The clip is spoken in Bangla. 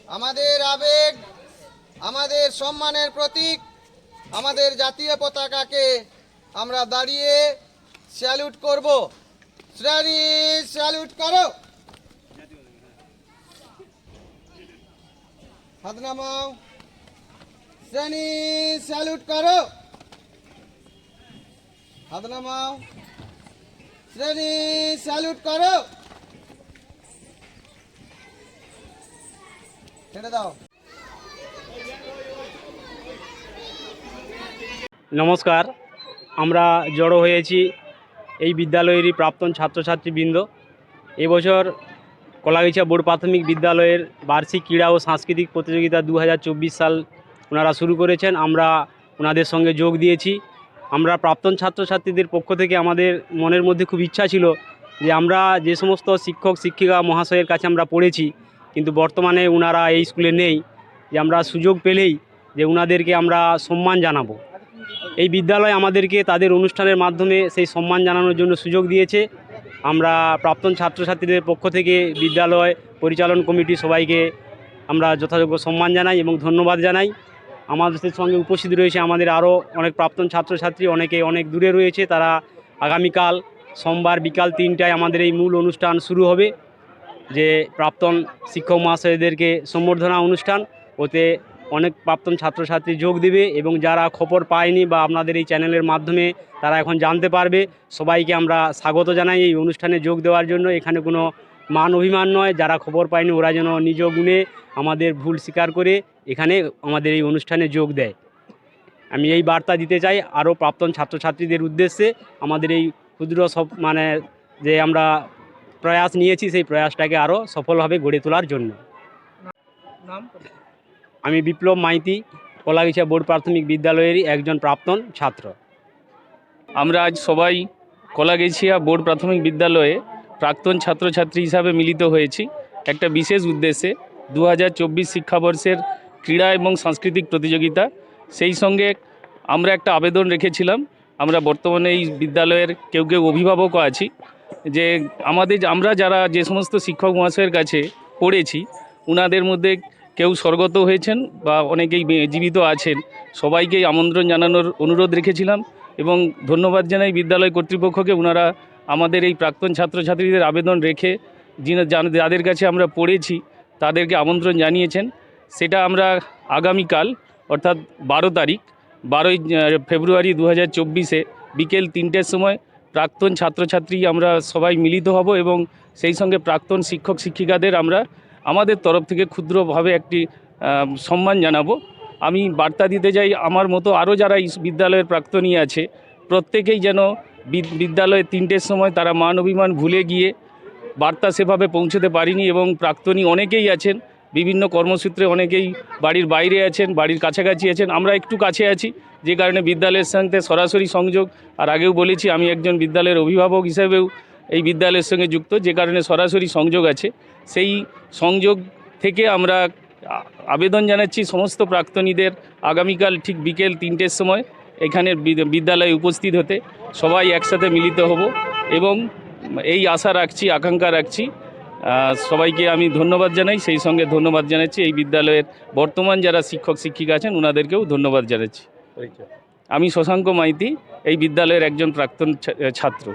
আমাদের আবেগ, আমাদের সম্মানের প্রতীক, আমাদের জাতীয় পতাকাকে আমরা দাঁড়িয়ে স্যালুট করব। শ্রেণী স্যালুট করো। হাত নামাও। শ্রেণী স্যালুট করো। হাত নামাও। শ্রেণী স্যালুট করো। ছেড়ে দাও। নমস্কার, আমরা জড়ো হয়েছি এই বিদ্যালয়েরই প্রাক্তন ছাত্রছাত্রীবৃন্দ। এবছর কলাগাছিয়া বোর্ড প্রাথমিক বিদ্যালয়ের বার্ষিক ক্রীড়া ও সাংস্কৃতিক প্রতিযোগিতা 2024 সাল ওনারা শুরু করেছেন। আমরা ওনাদের সঙ্গে যোগ দিয়েছি। আমরা প্রাক্তন ছাত্রছাত্রীদের পক্ষ থেকে আমাদের মনের মধ্যে খুব ইচ্ছা ছিল যে আমরা যে সমস্ত শিক্ষক শিক্ষিকা মহাশয়ের কাছে আমরা পড়েছি, কিন্তু বর্তমানে ওনারা এই স্কুলে নেই, যে আমরা সুযোগ পেলেই যে ওনাদেরকে আমরা সম্মান জানাবো। এই বিদ্যালয় আমাদেরকে তাদের অনুষ্ঠানের মাধ্যমে সেই সম্মান জানানোর জন্য সুযোগ দিয়েছে। আমরা প্রাক্তন ছাত্রছাত্রীদের পক্ষ থেকে বিদ্যালয় পরিচালন কমিটি সবাইকে আমরা যথাযোগ্য সম্মান জানাই এবং ধন্যবাদ জানাই। আমাদের সঙ্গে উপস্থিত রয়েছে আমাদের আরও অনেক প্রাক্তন ছাত্রছাত্রী, অনেকে অনেক দূরে রয়েছে। তারা আগামীকাল সোমবার বিকাল 3টায় আমাদের এই মূল অনুষ্ঠান শুরু হবে, যে প্রাক্তন শিক্ষক মহাশয়দেরকে সম্বর্ধনা অনুষ্ঠান। ওতে অনেক প্রাক্তন ছাত্রছাত্রী যোগ দেবে এবং যারা খবর পায়নি বা আপনাদের এই চ্যানেলের মাধ্যমে তারা এখন জানতে পারবে। সবাইকে আমরা স্বাগত জানাই এই অনুষ্ঠানে যোগ দেওয়ার জন্য। এখানে কোনো মান অভিমান নয়, যারা খবর পায়নি ওরা যেন নিজ গুণে আমাদের ভুল স্বীকার করে এখানে আমাদের এই অনুষ্ঠানে যোগ দেয়। আমি এই বার্তা দিতে চাই আরও প্রাক্তন ছাত্রছাত্রীদের উদ্দেশ্যে। আমাদের এই ক্ষুদ্র যে আমরা প্রয়াস নিয়েছি, সেই প্রয়াসটাকে আরও সফলভাবে গড়ে তোলার জন্য। আমি বিপ্লব মাইতি, কলাগাছিয়া বোর্ড প্রাথমিক বিদ্যালয়েরই একজন প্রাক্তন ছাত্র। আমরা আজ সবাই কলাগাছিয়া বোর্ড প্রাথমিক বিদ্যালয়ে প্রাক্তন ছাত্রছাত্রী হিসাবে মিলিত হয়েছি একটা বিশেষ উদ্দেশ্যে। 2024 শিক্ষাবর্ষের ক্রীড়া এবং সাংস্কৃতিক প্রতিযোগিতা, সেই সঙ্গে আমরা একটা আবেদন রেখেছিলাম। আমরা বর্তমানে এই বিদ্যালয়ের কেউ কেউ অভিভাবকও আছি, যে আমরা যারা যে সমস্ত শিক্ষক মহাশয়ের কাছে পড়েছি, ওনাদের মধ্যে কেউ স্বর্গত হয়েছেন বা অনেকেই জীবিত আছেন, সবাইকেই আমন্ত্রণ জানানোর অনুরোধ রেখেছিলাম। এবং ধন্যবাদ জানাই বিদ্যালয় কর্তৃপক্ষকে, ওনারা আমাদের এই প্রাক্তন ছাত্রছাত্রীদের আবেদন রেখে যাদের কাছে আমরা পড়েছি তাদেরকে আমন্ত্রণ জানিয়েছেন। সেটা আমরা আগামীকাল অর্থাৎ 12 ফেব্রুয়ারি 2024 বিকেল 3টের সময় প্রাক্তন ছাত্রছাত্রী আমরা সবাই মিলিত হব এবং সেই সঙ্গে প্রাক্তন শিক্ষক শিক্ষিকাদের আমরা আমাদের তরফ থেকে ক্ষুদ্রভাবে একটি সম্মান জানাবো। আমি বার্তা দিতে চাই, আমার মতো আরও যারা এই বিদ্যালয়ের প্রাক্তনী আছে প্রত্যেকেই যেন বিদ্যালয়ে 3টের সময় তারা মান অভিমান ভুলে গিয়ে বার্তা সেভাবে পৌঁছতে পারিনি, এবং প্রাক্তনী অনেকেই আছেন বিভিন্ন কর্মসূত্রে, অনেকেই বাড়ির বাইরে আছেন, বাড়ির কাছাকাছি আছেন। আমরা একটু কাছে আছি, যে কারণে বিদ্যালয়ের সঙ্গে সরাসরি সংযোগ, আর আগেও বলেছি আমি একজন বিদ্যালয়ের অভিভাবক হিসেবেও এই বিদ্যালয়ের সঙ্গে যুক্ত, যে কারণে সরাসরি সংযোগ আছে। সেই সংযোগ থেকে আমরা আবেদন জানাচ্ছি সমস্ত প্রাক্তনীদের আগামীকাল ঠিক বিকেল 3টের সময় এখানে বিদ্যালয়ে উপস্থিত হতে। সবাই একসাথে মিলিত হব এবং এই আশা রাখছি, আকাঙ্ক্ষা রাখছি। সবাইকে আমি ধন্যবাদ জানাই, সেই সঙ্গে ধন্যবাদ জানাচ্ছি এই বিদ্যালয়ের বর্তমান যারা শিক্ষক শিক্ষিকা আছেন ওনাদেরকেও ধন্যবাদ জানাচ্ছি। আমি শশাঙ্ক মাইতি, এই বিদ্যালয়ের একজন প্রাক্তন ছাত্র।